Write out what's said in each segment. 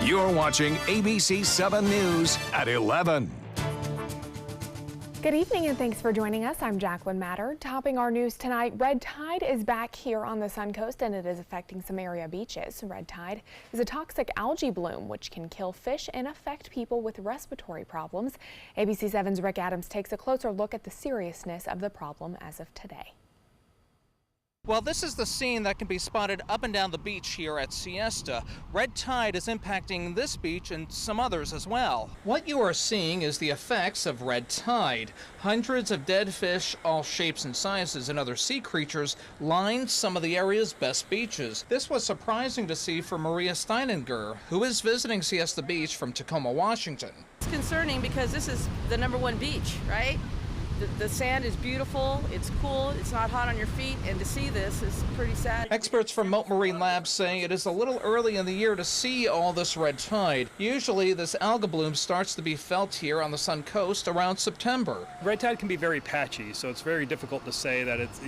You're watching ABC7 News at 11. Good evening and thanks for joining us. I'm Jacqueline Matter. Topping our news tonight, red tide is back here on the Suncoast and it is affecting some area beaches. Red tide is a toxic algae bloom which can kill fish and affect people with respiratory problems. ABC7's Rick Adams takes a closer look at the seriousness of the problem as of today. Well, this is the scene that can be spotted up and down the beach here at Siesta. Red tide is impacting this beach and some others as well. What you are seeing is the effects of red tide. Hundreds of dead fish, all shapes and sizes, and other sea creatures line some of the area's best beaches. This was surprising to see for Maria Steininger, who is visiting Siesta Beach from Tacoma, Washington. It's concerning because this is the #1 beach, right? The sand is beautiful, it's cool, it's not hot on your feet, and to see this is pretty sad. Experts from Mote Marine Labs say it is a little early in the year to see all this red tide. Usually this alga bloom starts to be felt here on the Suncoast around September. Red tide can be very patchy, so it's very difficult to say that it's,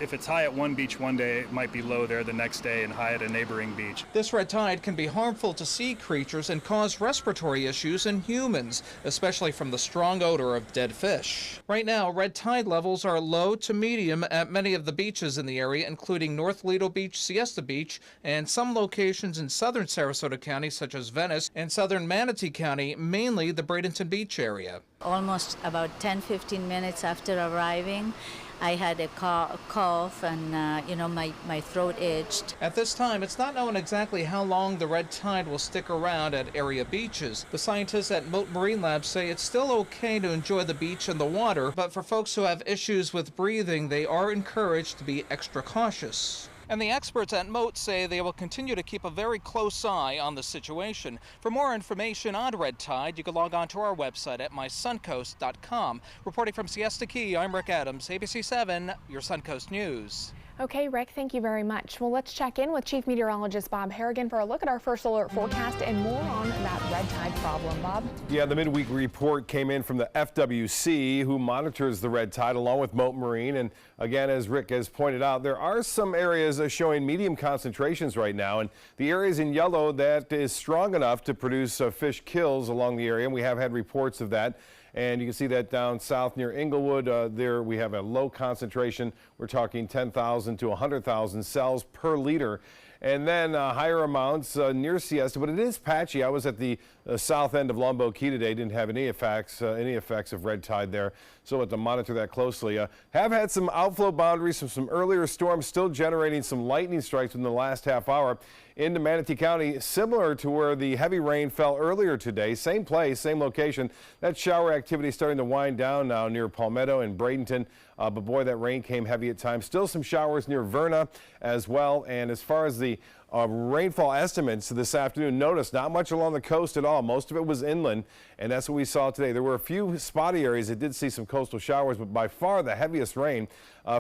if it's high at one beach one day, it might be low there the next day and high at a neighboring beach. This red tide can be harmful to sea creatures and cause respiratory issues in humans, especially from the strong odor of dead fish. Right now, red tide levels are low to medium at many of the beaches in the area, including North Lido Beach, Siesta Beach, and some locations in southern Sarasota County, such as Venice, and southern Manatee County, mainly the Bradenton Beach area. Almost about 10-15 minutes after arriving, I had a cough and, my throat itched. At this time, it's not known exactly how long the red tide will stick around at area beaches. The scientists at Mote Marine Labs say it's still okay to enjoy the beach and the water, but for folks who have issues with breathing, they are encouraged to be extra cautious. And the experts at Mote say they will continue to keep a very close eye on the situation. For more information on red tide, you can log on to our website at mysuncoast.com. Reporting from Siesta Key, I'm Rick Adams, ABC7, your Suncoast News. Okay, Rick, thank you very much. Well, let's check in with Chief Meteorologist Bob Harrigan for a look at our first alert forecast and more on that red tide problem. Bob? Yeah, the midweek report came in from the FWC, who monitors the red tide along with Mote Marine. And again, as Rick has pointed out, there are some areas showing medium concentrations right now. And the areas in yellow, that is strong enough to produce fish kills along the area. And we have had reports of that. And you can see that down south near Inglewood. There we have a low concentration. We're talking 10,000 to 100,000 cells per liter. And then higher amounts near Siesta, but it is patchy. I was at the south end of Lombo Key today. Didn't have any effects of red tide there. So we'll have to monitor that closely. Have had some outflow boundaries from some earlier storms, still generating some lightning strikes in the last half hour into Manatee County, similar to where the heavy rain fell earlier today. Same place, same location. That shower activity is starting to wind down now near Palmetto and Bradenton. But boy, that rain came heavy at times. Still some showers near Verna as well. And as far as the rainfall estimates this afternoon, notice not much along the coast at all. Most of it was inland, and that's what we saw today. There were a few spotty areas that did see some coastal showers, but by far the heaviest rain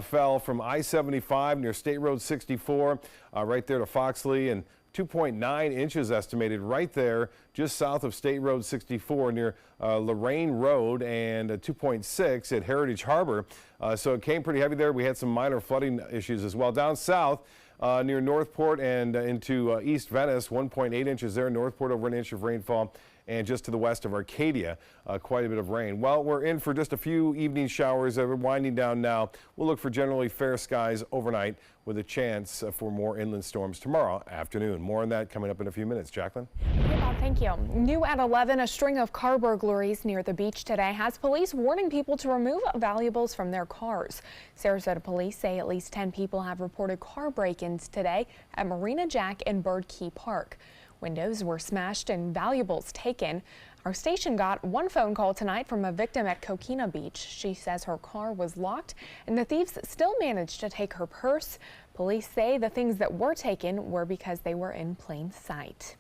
fell from I-75 near State Road 64 right there to Foxley, and 2.9 inches estimated right there just south of State Road 64 near Lorraine Road, and 2.6 at Heritage Harbor. So it came pretty heavy there. We had some minor flooding issues as well. Down south near Northport and into East Venice, 1.8 inches there. Northport over an inch of rainfall. And just to the west of Arcadia, quite a bit of rain. Well, we're in for just a few evening showers. We're winding down now. We'll look for generally fair skies overnight with a chance for more inland storms tomorrow afternoon. More on that coming up in a few minutes. Jacqueline? Okay, Bob, thank you. New at 11, a string of car burglaries near the beach today has police warning people to remove valuables from their cars. Sarasota police say at least 10 people have reported car break-ins today at Marina Jack and Bird Key Park. Windows were smashed and valuables taken. Our station got one phone call tonight from a victim at Coquina Beach. She says her car was locked and the thieves still managed to take her purse. Police say the things that were taken were because they were in plain sight.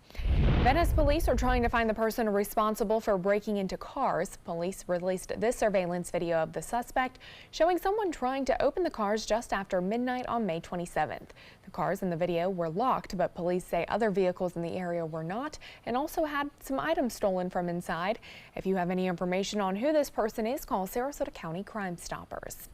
Venice police are trying to find the person responsible for breaking into cars. Police released this surveillance video of the suspect showing someone trying to open the cars just after midnight on May 27th. The cars in the video were locked, but police say other vehicles in the area were not and also had some items stolen from inside. If you have any information on who this person is, call Sarasota County Crime Stoppers.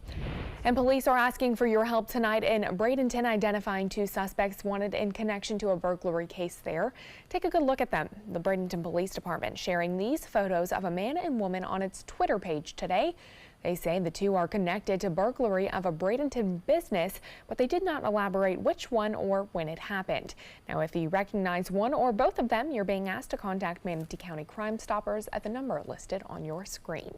And police are asking for your help tonight in Bradenton, identifying two suspects wanted in connection to a burglary case there. Take a good look at them. The Bradenton Police Department sharing these photos of a man and woman on its Twitter page today. They say the two are connected to burglary of a Bradenton business, but they did not elaborate which one or when it happened. Now, if you recognize one or both of them, you're being asked to contact Manatee County Crime Stoppers at the number listed on your screen.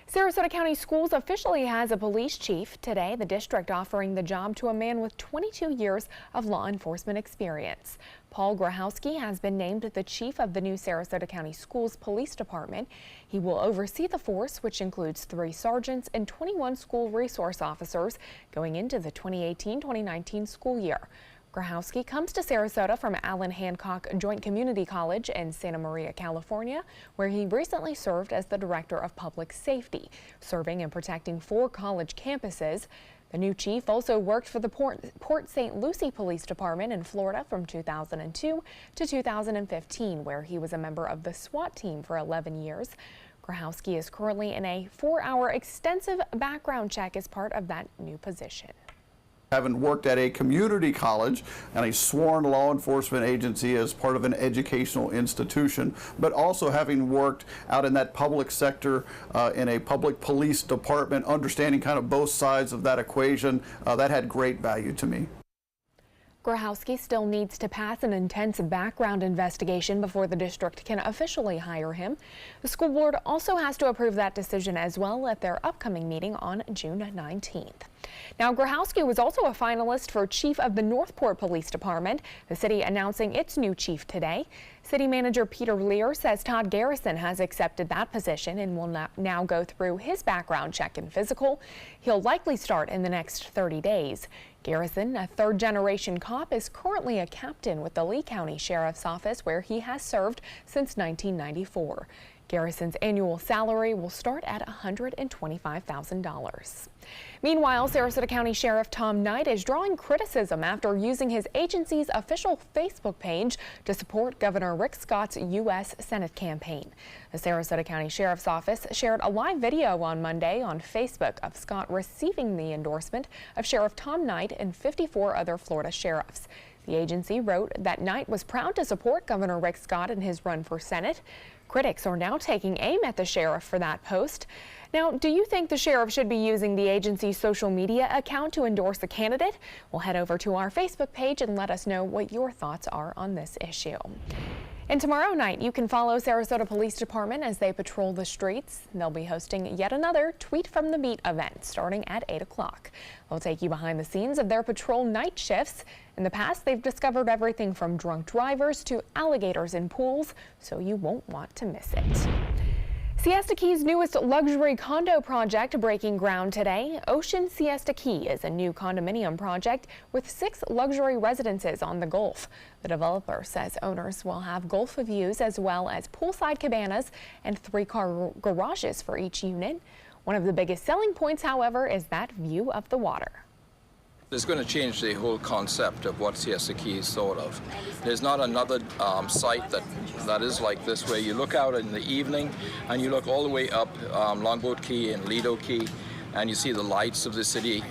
Sarasota County Schools officially has a police chief today, the district offering the job to a man with 22 years of law enforcement experience. Paul Grahowski has been named the chief of the new Sarasota County Schools Police Department. He will oversee the force, which includes 3 sergeants and 21 school resource officers going into the 2018-2019 school year. Grahowski comes to Sarasota from Allen Hancock Joint Community College in Santa Maria, California, where he recently served as the Director of Public Safety, serving and protecting 4 college campuses. The new chief also worked for the Port St. Lucie Police Department in Florida from 2002 to 2015, where he was a member of the SWAT team for 11 years. Grahowski is currently in a 4-hour extensive background check as part of that new position. Having worked at a community college and a sworn law enforcement agency as part of an educational institution, but also having worked out in that public sector in a public police department, understanding kind of both sides of that equation, that had great value to me. Grahowski still needs to pass an intense background investigation before the district can officially hire him. The school board also has to approve that decision as well at their upcoming meeting on June 19th. Now, Grahowski was also a finalist for chief of the Northport Police Department, the city announcing its new chief today. City Manager Peter Lear says Todd Garrison has accepted that position and will now go through his background check and physical. He'll likely start in the next 30 days. Garrison, a third-generation cop, is currently a captain with the Lee County Sheriff's Office, where he has served since 1994. Garrison's annual salary will start at $125,000. Meanwhile, Sarasota County Sheriff Tom Knight is drawing criticism after using his agency's official Facebook page to support Governor Rick Scott's U.S. Senate campaign. The Sarasota County Sheriff's Office shared a live video on Monday on Facebook of Scott receiving the endorsement of Sheriff Tom Knight and 54 other Florida sheriffs. The agency wrote that Knight was proud to support Governor Rick Scott in his run for Senate. Critics are now taking aim at the sheriff for that post. Now, do you think the sheriff should be using the agency's social media account to endorse a candidate? Well, head over to our Facebook page and let us know what your thoughts are on this issue. And tomorrow night, you can follow Sarasota Police Department as they patrol the streets. They'll be hosting yet another Tweet from the Beat event starting at 8 o'clock. They'll take you behind the scenes of their patrol night shifts. In the past, they've discovered everything from drunk drivers to alligators in pools, so you won't want to miss it. Siesta Key's newest luxury condo project breaking ground today. Ocean Siesta Key is a new condominium project with 6 luxury residences on the Gulf. The developer says owners will have Gulf views as well as poolside cabanas and 3-car garages for each unit. One of the biggest selling points, however, is that view of the water. It's going to change the whole concept of what Siesta Key is thought of. There's not another site that is like this, where you look out in the evening and you look all the way up Longboat Key and Lido Key and you see the lights of the city.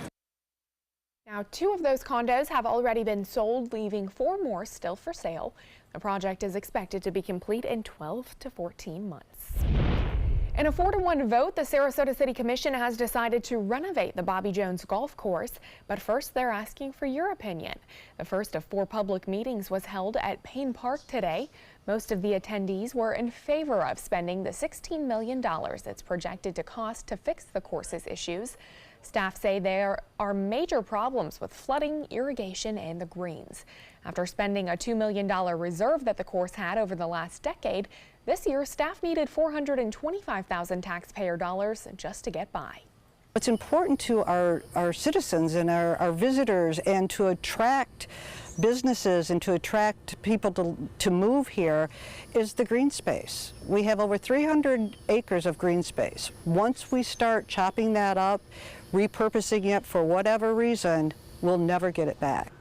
Now, 2 of those condos have already been sold, leaving 4 more still for sale. The project is expected to be complete in 12 to 14 months. In a 4-to-1 vote, the Sarasota City Commission has decided to renovate the Bobby Jones Golf Course, but first they're asking for your opinion. The first of 4 public meetings was held at Payne Park today. Most of the attendees were in favor of spending the $16 million it's projected to cost to fix the course's issues. Staff say there are major problems with flooding, irrigation, and the greens. After spending a $2 million reserve that the course had over the last decade, this year staff needed $425,000 taxpayer dollars just to get by. What's important to our citizens and our visitors, and to attract businesses and to attract people to move here, is the green space. We have over 300 acres of green space. Once we start chopping that up, repurposing it for whatever reason, we'll never get it back.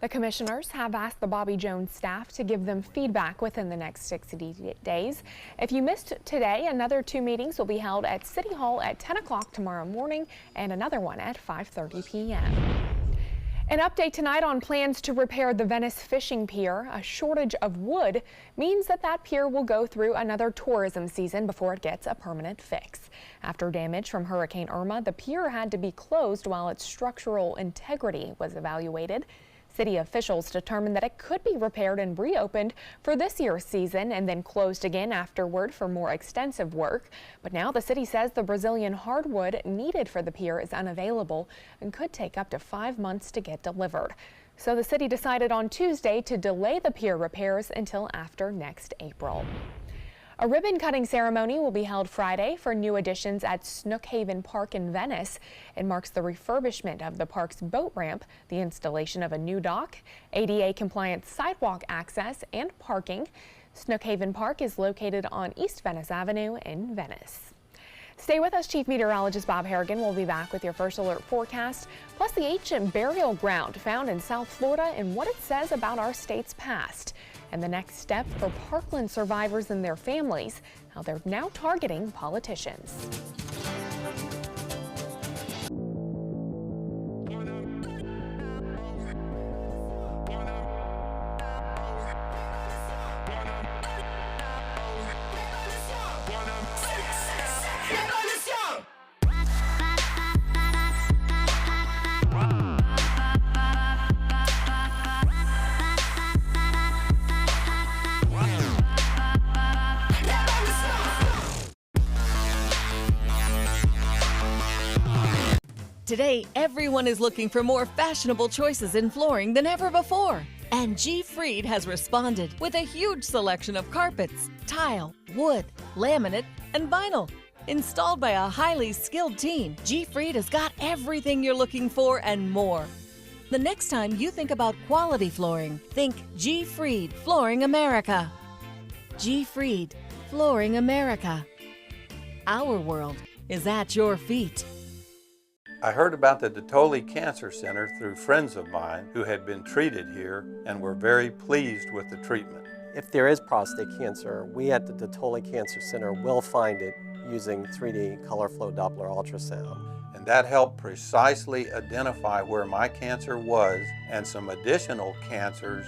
The commissioners have asked the Bobby Jones staff to give them feedback within the next 60 days. If you missed today, another 2 meetings will be held at City Hall at 10 o'clock tomorrow morning and another one at 5:30 p.m. An update tonight on plans to repair the Venice fishing pier. A shortage of wood means that pier will go through another tourism season before it gets a permanent fix. After damage from Hurricane Irma, the pier had to be closed while its structural integrity was evaluated. City officials determined that it could be repaired and reopened for this year's season and then closed again afterward for more extensive work. But now the city says the Brazilian hardwood needed for the pier is unavailable and could take up to 5 months to get delivered. So the city decided on Tuesday to delay the pier repairs until after next April. A ribbon-cutting ceremony will be held Friday for new additions at Snookhaven Park in Venice. It marks the refurbishment of the park's boat ramp, the installation of a new dock, ADA-compliant sidewalk access, and parking. Snookhaven Park is located on East Venice Avenue in Venice. Stay with us. Chief Meteorologist Bob Harrigan will be back with your first alert forecast, plus the ancient burial ground found in South Florida and what it says about our state's past. And the next step for Parkland survivors and their families, how they're now targeting politicians. Today, everyone is looking for more fashionable choices in flooring than ever before. And G. Fried has responded with a huge selection of carpets, tile, wood, laminate, and vinyl. Installed by a highly skilled team, G. Fried has got everything you're looking for and more. The next time you think about quality flooring, think G. Fried Flooring America. G. Fried Flooring America. Our world is at your feet. I heard about the Dotoli Cancer Center through friends of mine who had been treated here and were very pleased with the treatment. If there is prostate cancer, we at the Dotoli Cancer Center will find it using 3D color flow Doppler ultrasound. And that helped precisely identify where my cancer was and some additional cancers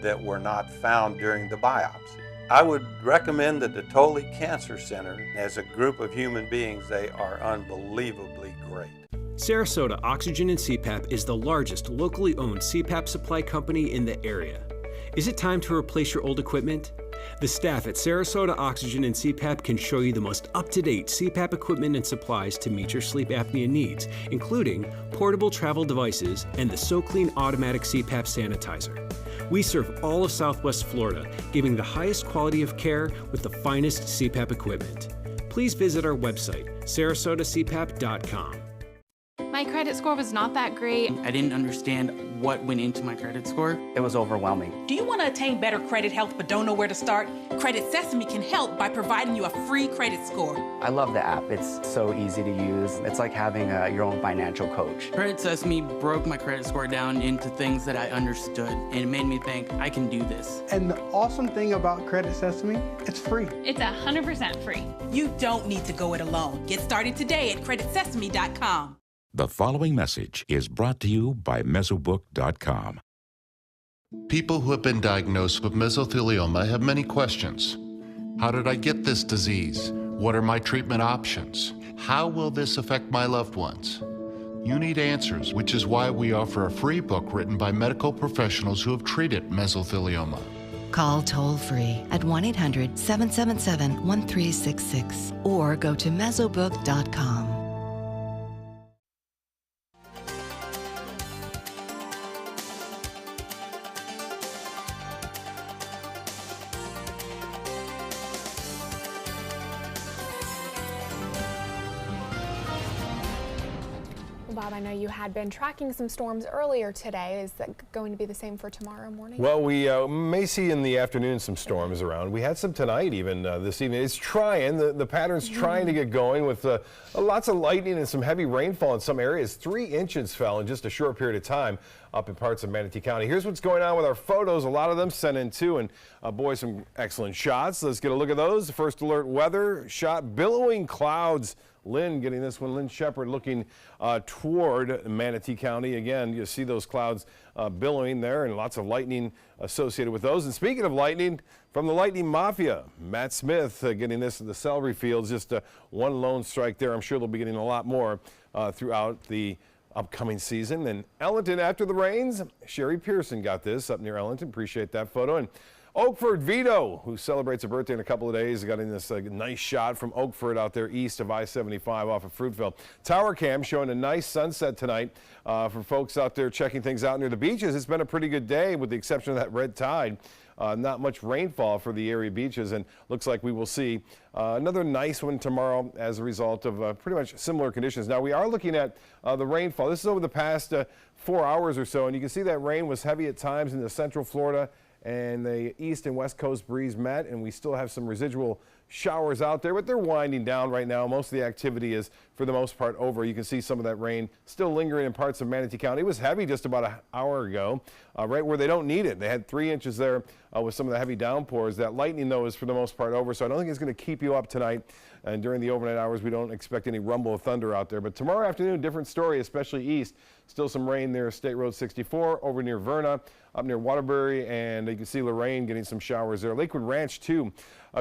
that were not found during the biopsy. I would recommend the Dotoli Cancer Center. As a group of human beings, they are unbelievably great. Sarasota Oxygen and CPAP is the largest locally owned CPAP supply company in the area. Is it time to replace your old equipment? The staff at Sarasota Oxygen and CPAP can show you the most up-to-date CPAP equipment and supplies to meet your sleep apnea needs, including portable travel devices and the SoClean automatic CPAP sanitizer. We serve all of Southwest Florida, giving the highest quality of care with the finest CPAP equipment. Please visit our website, sarasotacpap.com. My credit score was not that great. I didn't understand what went into my credit score. It was overwhelming. Do you want to attain better credit health but don't know where to start? Credit Sesame can help by providing you a free credit score. I love the app. It's so easy to use. It's like having your own financial coach. Credit Sesame broke my credit score down into things that I understood, and it made me think I can do this. And the awesome thing about Credit Sesame, it's free. It's 100% free. You don't need to go it alone. Get started today at creditsesame.com. The following message is brought to you by Mesobook.com. People who have been diagnosed with mesothelioma have many questions. How did I get this disease? What are my treatment options? How will this affect my loved ones? You need answers, which is why we offer a free book written by medical professionals who have treated mesothelioma. Call toll-free at 1-800-777-1366 or go to Mesobook.com. Bob, I know you had been tracking some storms earlier today. Is that going to be the same for tomorrow morning? Well, we may see in the afternoon some storms around. We had some tonight even this evening. It's trying, the pattern's trying to get going with lots of lightning and some heavy rainfall in some areas. 3 inches fell in just a short period of time up in parts of Manatee County. Here's what's going on with our photos. A lot of them sent in too, and boy, some excellent shots. Let's get a look at those. The first alert weather shot, billowing clouds Lynn getting this one. Lynn Shepard looking toward Manatee County. Again, you see those clouds billowing there and lots of lightning associated with those. And speaking of lightning, from the Lightning Mafia, Matt Smith getting this in the celery fields. Just one lone strike there. I'm sure they'll be getting a lot more throughout the upcoming season. And Ellington, after the rains, Sherry Pearson got this up near Ellington. Appreciate that photo. And Oakford Vito, who celebrates a birthday in a couple of days, got in this nice shot from Oakford out there east of I-75 off of Fruitville. Tower Cam showing a nice sunset tonight for folks out there checking things out near the beaches. It's been a pretty good day with the exception of that red tide. Not much rainfall for the area beaches, and looks like we will see another nice one tomorrow as a result of pretty much similar conditions. Now, we are looking at the rainfall. This is over the past 4 hours or so, and you can see that rain was heavy at times in the central Florida, and the east and west coast breeze met, and we still have some residual showers out there, but they're winding down right now. Most of the activity is, for the most part, over. You can see some of that rain still lingering in parts of Manatee County. It was heavy just about an hour ago, right where they don't need it. They had 3 inches there with some of the heavy downpours. That lightning, though, is for the most part over, so I don't think it's going to keep you up tonight. And during the overnight hours, we don't expect any rumble of thunder out there. But tomorrow afternoon, different story, especially east. Still some rain there, State Road 64, over near Verna, up near Waterbury, and you can see Lorraine getting some showers there. Lakewood Ranch, too,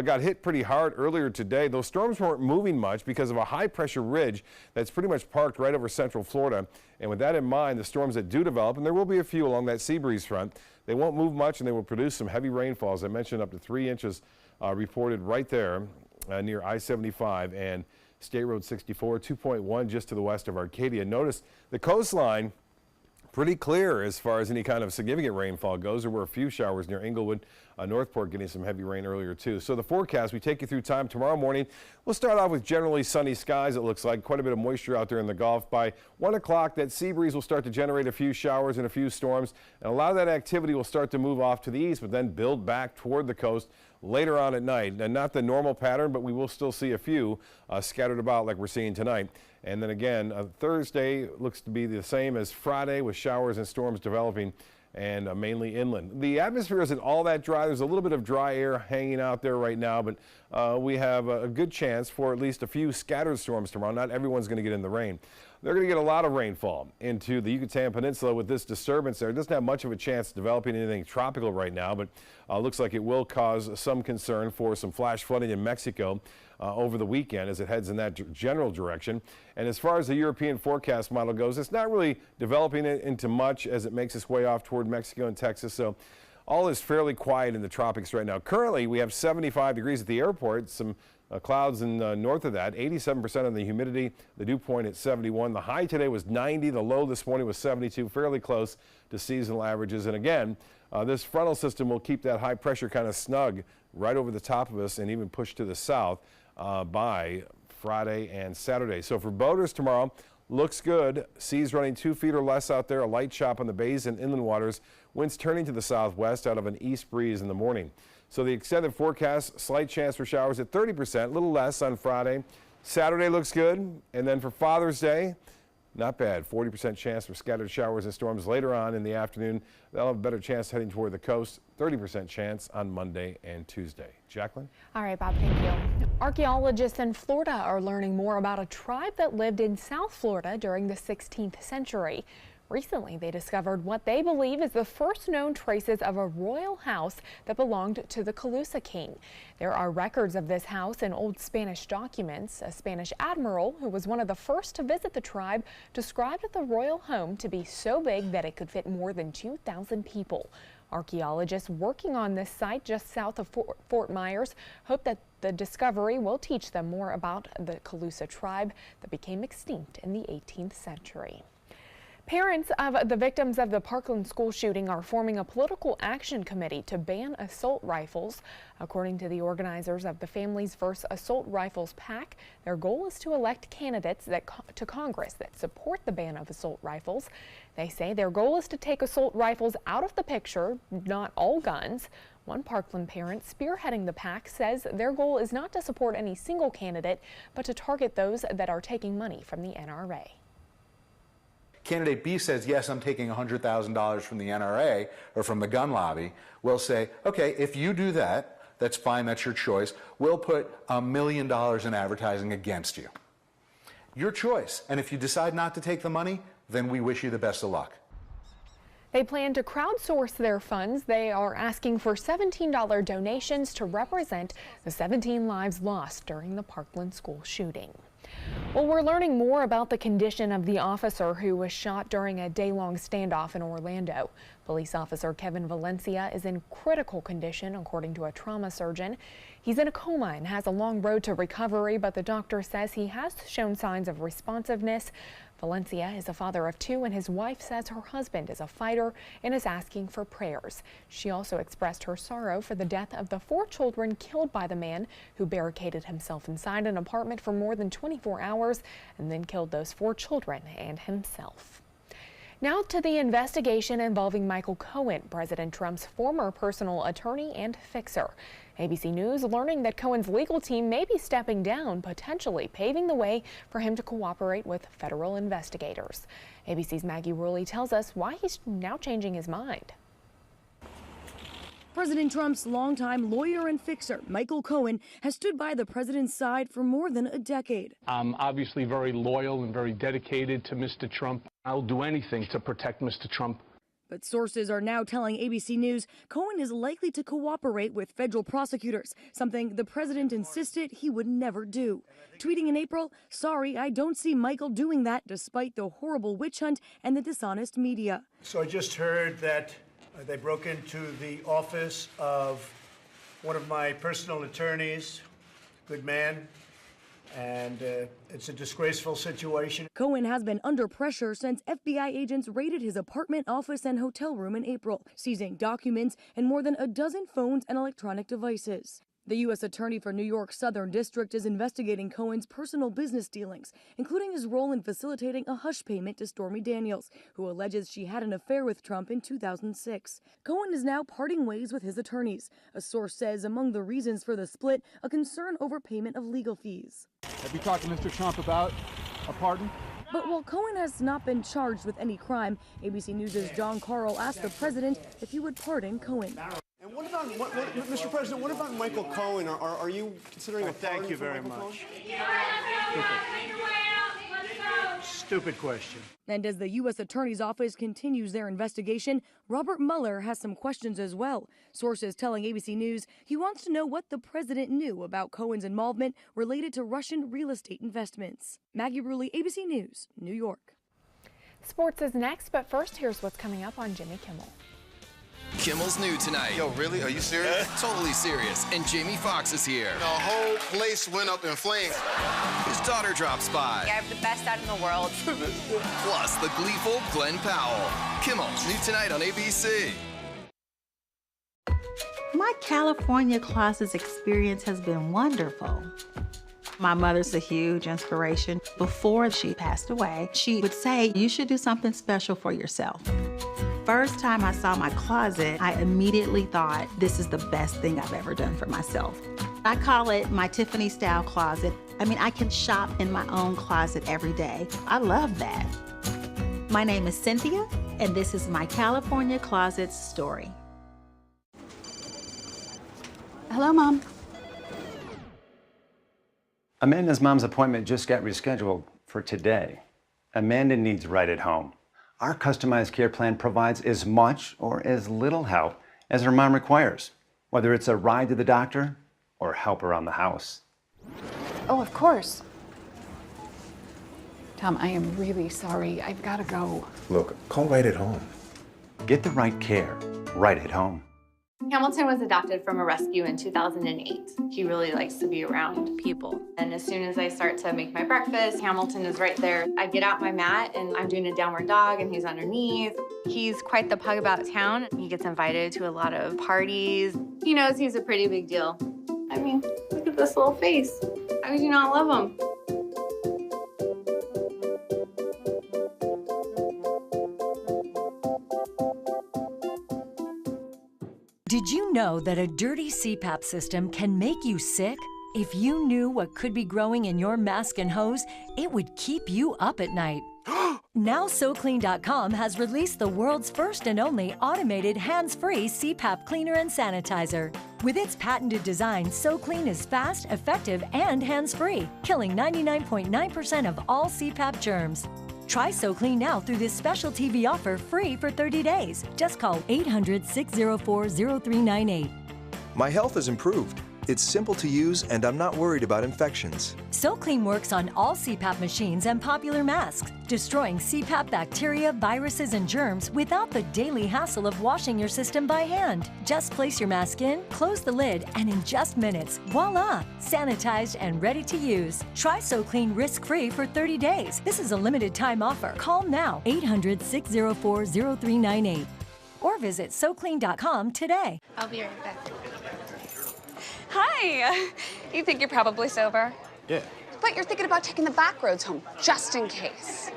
got hit pretty hard earlier today. Those storms weren't moving much because of a high-pressure ridge that's pretty much parked right over central Florida. And with that in mind, the storms that do develop, and there will be a few along that sea breeze front, they won't move much, and they will produce some heavy rainfall. As I mentioned, up to 3 inches reported right there near I-75 and State Road 64, 2.1 just to the west of Arcadia. Notice the coastline pretty clear as far as any kind of significant rainfall goes. There were a few showers near Inglewood, Northport getting some heavy rain earlier too. So the forecast, we take you through time tomorrow morning. We'll start off with generally sunny skies. It looks like quite a bit of moisture out there in the Gulf. By 1 o'clock, that sea breeze will start to generate a few showers and a few storms, and a lot of that activity will start to move off to the east, but then build back toward the coast later on at night. And not the normal pattern, but we will still see a few scattered about like we're seeing tonight. And then again, Thursday looks to be the same as Friday with showers and storms developing and mainly inland. The atmosphere isn't all that dry. There's a little bit of dry air hanging out there right now, but we have a good chance for at least a few scattered storms tomorrow. Not everyone's going to get in the rain. They're going to get a lot of rainfall into the Yucatan Peninsula with this disturbance there. It doesn't have much of a chance of developing anything tropical right now, but looks like it will cause some concern for some flash flooding in Mexico over the weekend as it heads in that general direction. And as far as the European forecast model goes, it's not really developing it into much as it makes its way off toward Mexico and Texas. So all is fairly quiet in the tropics right now. Currently, we have 75 degrees at the airport, some clouds in north of that, 87% of the humidity, the dew point at 71. The high today was 90, the low this morning was 72, fairly close to seasonal averages. And again, this frontal system will keep that high pressure kind of snug right over the top of us and even push to the south by Friday and Saturday. So for boaters tomorrow, looks good. Seas running 2 feet or less out there, a light chop on the bays and inland waters. Winds turning to the southwest out of an east breeze in the morning. So the extended forecast, slight chance for showers at 30%, a little less on Friday. Saturday looks good. And then for Father's Day, not bad. 40% chance for scattered showers and storms later on in the afternoon. They'll have a better chance heading toward the coast. 30% chance on Monday and Tuesday. Jacqueline? All right, Bob, thank you. Archaeologists in Florida are learning more about a tribe that lived in South Florida during the 16th century. Recently, they discovered what they believe is the first known traces of a royal house that belonged to the Calusa king. There are records of this house in old Spanish documents. A Spanish admiral, who was one of the first to visit the tribe, described the royal home to be so big that it could fit more than 2,000 people. Archaeologists working on this site just south of Fort Myers hope that the discovery will teach them more about the Calusa tribe that became extinct in the 18th century. Parents of the victims of the Parkland school shooting are forming a political action committee to ban assault rifles. According to the organizers of the Families vs. Assault Rifles PAC, their goal is to elect candidates to Congress that support the ban of assault rifles. They say their goal is to take assault rifles out of the picture, not all guns. One Parkland parent spearheading the PAC says their goal is not to support any single candidate, but to target those that are taking money from the NRA. Candidate B says, yes, I'm taking $100,000 from the NRA or from the gun lobby. We'll say, okay, if you do that, that's fine, that's your choice. We'll put $1 million in advertising against you. Your choice. And if you decide not to take the money, then we wish you the best of luck. They plan to crowdsource their funds. They are asking for $17 donations to represent the 17 lives lost during the Parkland school shooting. Well, we're learning more about the condition of the officer who was shot during a day-long standoff in Orlando. Police officer Kevin Valencia is in critical condition, according to a trauma surgeon. He's in a coma and has a long road to recovery, but the doctor says he has shown signs of responsiveness. Valencia is a father of 2, and his wife says her husband is a fighter and is asking for prayers. She also expressed her sorrow for the death of the 4 children killed by the man who barricaded himself inside an apartment for more than 24 hours and then killed those 4 children and himself. Now to the investigation involving Michael Cohen, President Trump's former personal attorney and fixer. ABC News learning that Cohen's legal team may be stepping down, potentially paving the way for him to cooperate with federal investigators. ABC's Maggie Rulli tells us why he's now changing his mind. President Trump's longtime lawyer and fixer, Michael Cohen, has stood by the president's side for more than a decade. I'm obviously very loyal and very dedicated to Mr. Trump. I'll do anything to protect Mr. Trump. But sources are now telling ABC News Cohen is likely to cooperate with federal prosecutors, something the president insisted he would never do. Tweeting in April, "Sorry, I don't see Michael doing that despite the horrible witch hunt and the dishonest media." So I just heard that they broke into the office of one of my personal attorneys, good man, and it's a disgraceful situation. Cohen has been under pressure since FBI agents raided his apartment, office, and hotel room in April, seizing documents and more than a dozen phones and electronic devices. The U.S. Attorney for New York's Southern District is investigating Cohen's personal business dealings, including his role in facilitating a hush payment to Stormy Daniels, who alleges she had an affair with Trump in 2006. Cohen is now parting ways with his attorneys. A source says among the reasons for the split, a concern over payment of legal fees. Have you talked to Mr. Trump about a pardon? But while Cohen has not been charged with any crime, ABC News' John Carl asked the president if he would pardon Cohen. And what about, Mr. President, what about Michael Cohen? Are you considering a pardon? Thank you very much. Stupid question. And as the U.S. Attorney's Office continues their investigation, Robert Mueller has some questions as well. Sources telling ABC News he wants to know what the president knew about Cohen's involvement related to Russian real estate investments. Maggie Rulli, ABC News, New York. Sports is next, but first here's what's coming up on Jimmy Kimmel. Kimmel's new tonight. Yo, really? Are you serious? Totally serious. And Jamie Foxx is here. The whole place went up in flames. His daughter drops by. I have the best dad in the world. Plus the gleeful Glenn Powell. Kimmel, new tonight on ABC. My California Closets experience has been wonderful. My mother's a huge inspiration. Before she passed away, she would say, you should do something special for yourself. First time I saw my closet, I immediately thought, this is the best thing I've ever done for myself. I call it my Tiffany style closet. I mean, I can shop in my own closet every day. I love that. My name is Cynthia, and this is my California Closets story. Hello, Mom. Amanda's mom's appointment just got rescheduled for today. Amanda needs right at home. Our customized care plan provides as much or as little help as her mom requires, whether it's a ride to the doctor or help around the house. Oh, of course. Tom, I am really sorry. I've got to go. Look, call right at home. Get the right care right at home. Hamilton was adopted from a rescue in 2008. He really likes to be around people. And as soon as I start to make my breakfast, Hamilton is right there. I get out my mat and I'm doing a downward dog and he's underneath. He's quite the pug about town. He gets invited to a lot of parties. He knows he's a pretty big deal. I mean, look at this little face. How could you not love him? Did you know that a dirty CPAP system can make you sick? If you knew what could be growing in your mask and hose, it would keep you up at night. Now SoClean.com has released the world's first and only automated hands-free CPAP cleaner and sanitizer. With its patented design, SoClean is fast, effective, and hands-free, killing 99.9% of all CPAP germs. Try SoClean now through this special TV offer free for 30 days. Just call 800-604-0398. My health has improved. It's simple to use, and I'm not worried about infections. SoClean works on all CPAP machines and popular masks, destroying CPAP bacteria, viruses, and germs without the daily hassle of washing your system by hand. Just place your mask in, close the lid, and in just minutes, voila! Sanitized and ready to use. Try SoClean risk-free for 30 days. This is a limited time offer. Call now, 800-604-0398. Or visit SoClean.com today. I'll be right back. Hi! You think you're probably sober? Yeah. But you're thinking about taking the back roads home, just in case.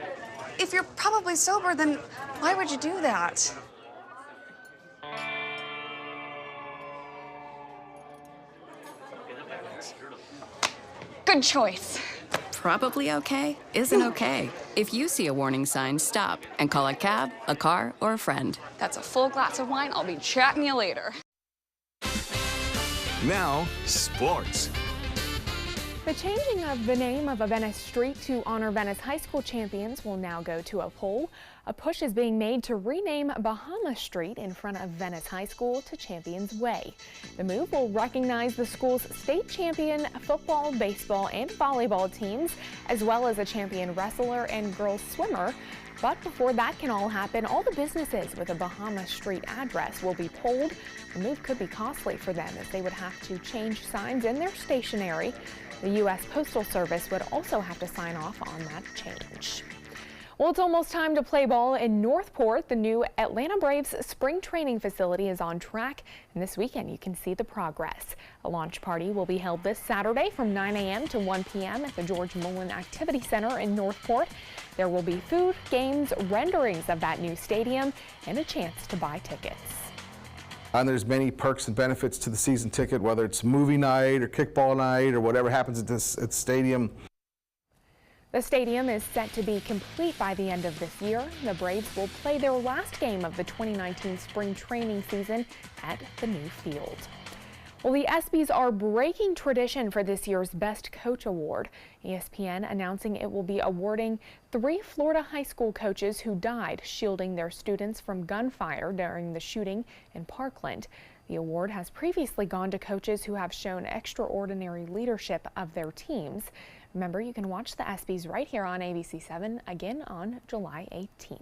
If you're probably sober, then why would you do that? Good choice. Probably okay isn't okay. If you see a warning sign, stop and call a cab, a car, or a friend. That's a full glass of wine. I'll be chatting you later. Now, sports. The changing of the name of a Venice street to honor Venice high school champions will now go to a poll. A push is being made to rename Bahamas Street in front of Venice High School to Champions Way. The move will recognize the school's state champion football, baseball, and volleyball teams, as well as a champion wrestler and girls swimmer. But before that can all happen, all the businesses with a Bahamas Street address will be polled. The move could be costly for them as they would have to change signs in their stationery. The U.S. Postal Service would also have to sign off on that change. Well, it's almost time to play ball in Northport. The new Atlanta Braves spring training facility is on track, and this weekend you can see the progress. A launch party will be held this Saturday from 9 a.m. to 1 p.m. at the George Mullen Activity Center in Northport. There will be food, games, renderings of that new stadium, and a chance to buy tickets. And there's many perks and benefits to the season ticket, whether it's movie night or kickball night or whatever happens at the stadium. The stadium is set to be complete by the end of this year. The Braves will play their last game of the 2019 spring training season at the new field. Well, the ESPYs are breaking tradition for this year's Best Coach Award. ESPN announcing it will be awarding 3 Florida high school coaches who died shielding their students from gunfire during the shooting in Parkland. The award has previously gone to coaches who have shown extraordinary leadership of their teams. Remember, you can watch the ESPYs right here on ABC7 again on July 18th.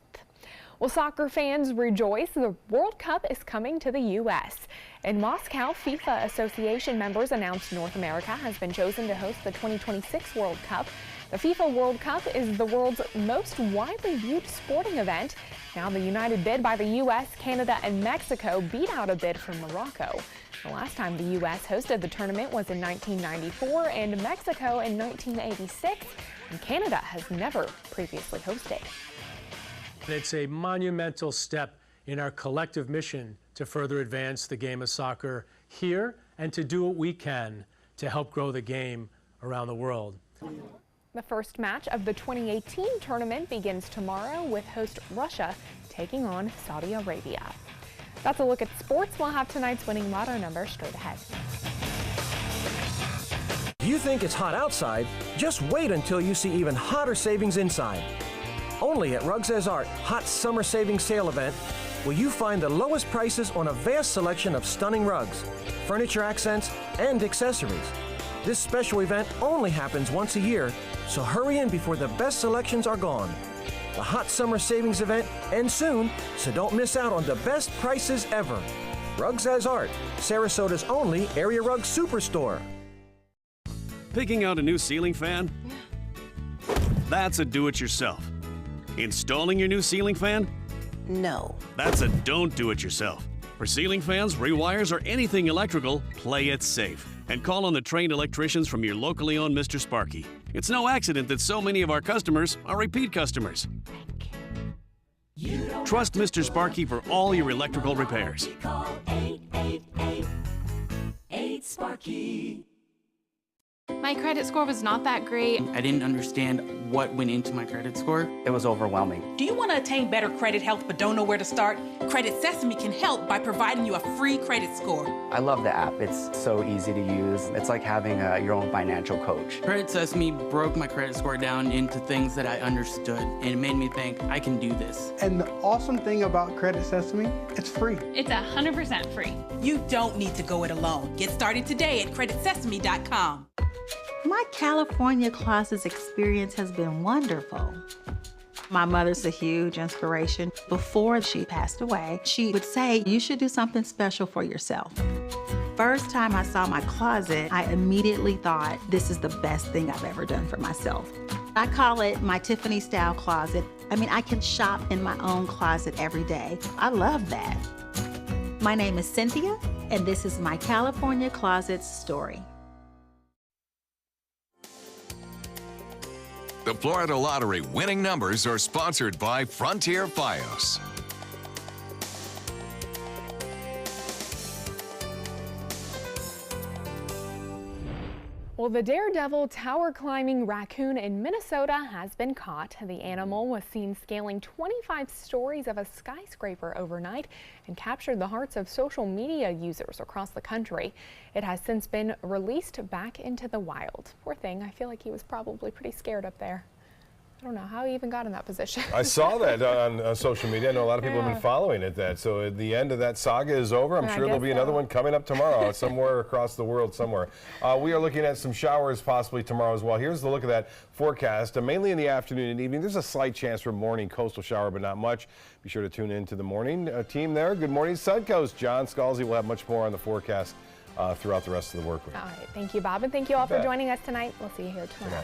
Well, soccer fans rejoice. The World Cup is coming to the U.S. In Moscow, FIFA Association members announced North America has been chosen to host the 2026 World Cup. The FIFA World Cup is the world's most widely viewed sporting event. Now, the united bid by the U.S., Canada, and Mexico beat out a bid from Morocco. The last time the U.S. hosted the tournament was in 1994 and Mexico in 1986, and Canada has never previously hosted. It's a monumental step in our collective mission to further advance the game of soccer here and to do what we can to help grow the game around the world. The first match of the 2018 tournament begins tomorrow with host Russia taking on Saudi Arabia. That's a look at sports. We'll have tonight's winning lotto number straight ahead. If you think it's hot outside, just wait until you see even hotter savings inside. Only at Rugs As Art Hot Summer Savings Sale event will you find the lowest prices on a vast selection of stunning rugs, furniture accents, and accessories. This special event only happens once a year, so hurry in before the best selections are gone. The Hot Summer Savings event ends soon, so don't miss out on the best prices ever. Rugs As Art, Sarasota's only area rug superstore. Picking out a new ceiling fan? That's a do-it-yourself. Installing your new ceiling fan? No. That's a don't do it yourself. For ceiling fans, rewires, or anything electrical, play it safe. And call on the trained electricians from your locally owned Mr. Sparky. It's no accident that so many of our customers are repeat customers. Trust Mr. Sparky for all your electrical repairs. Call 888-8-SPARKY. My credit score was not that great. I didn't understand what went into my credit score. It was overwhelming. Do you want to attain better credit health but don't know where to start? Credit Sesame can help by providing you a free credit score. I love the app. It's so easy to use. It's like having your own financial coach. Credit Sesame broke my credit score down into things that I understood, and it made me think I can do this. And the awesome thing about Credit Sesame, it's free. It's 100% free. You don't need to go it alone. Get started today at creditsesame.com. My California closets experience has been wonderful. My mother's a huge inspiration. Before she passed away, she would say, you should do something special for yourself. First time I saw my closet, I immediately thought, this is the best thing I've ever done for myself. I call it my Tiffany style closet. I mean, I can shop in my own closet every day. I love that. My name is Cynthia, and this is my California closet's story. The Florida Lottery winning numbers are sponsored by Frontier Fios. Well, the daredevil tower-climbing raccoon in Minnesota has been caught. The animal was seen scaling 25 stories of a skyscraper overnight and captured the hearts of social media users across the country. It has since been released back into the wild. Poor thing, I feel like he was probably pretty scared up there. I don't know how he even got in that position. I saw that on social media. I know a lot of people have been following it. So the end of that saga is over. I'm sure there'll be another one coming up tomorrow somewhere across the world somewhere. We are looking at some showers possibly tomorrow as well. Here's the look of that forecast. Mainly in the afternoon and evening. There's a slight chance for morning coastal shower, but not much. Be sure to tune in to the morning team there. Good morning, Suncoast. John Scalzi will have much more on the forecast throughout the rest of the work week. All right. Thank you, Bob. And thank you all for joining us tonight. We'll see you here tomorrow.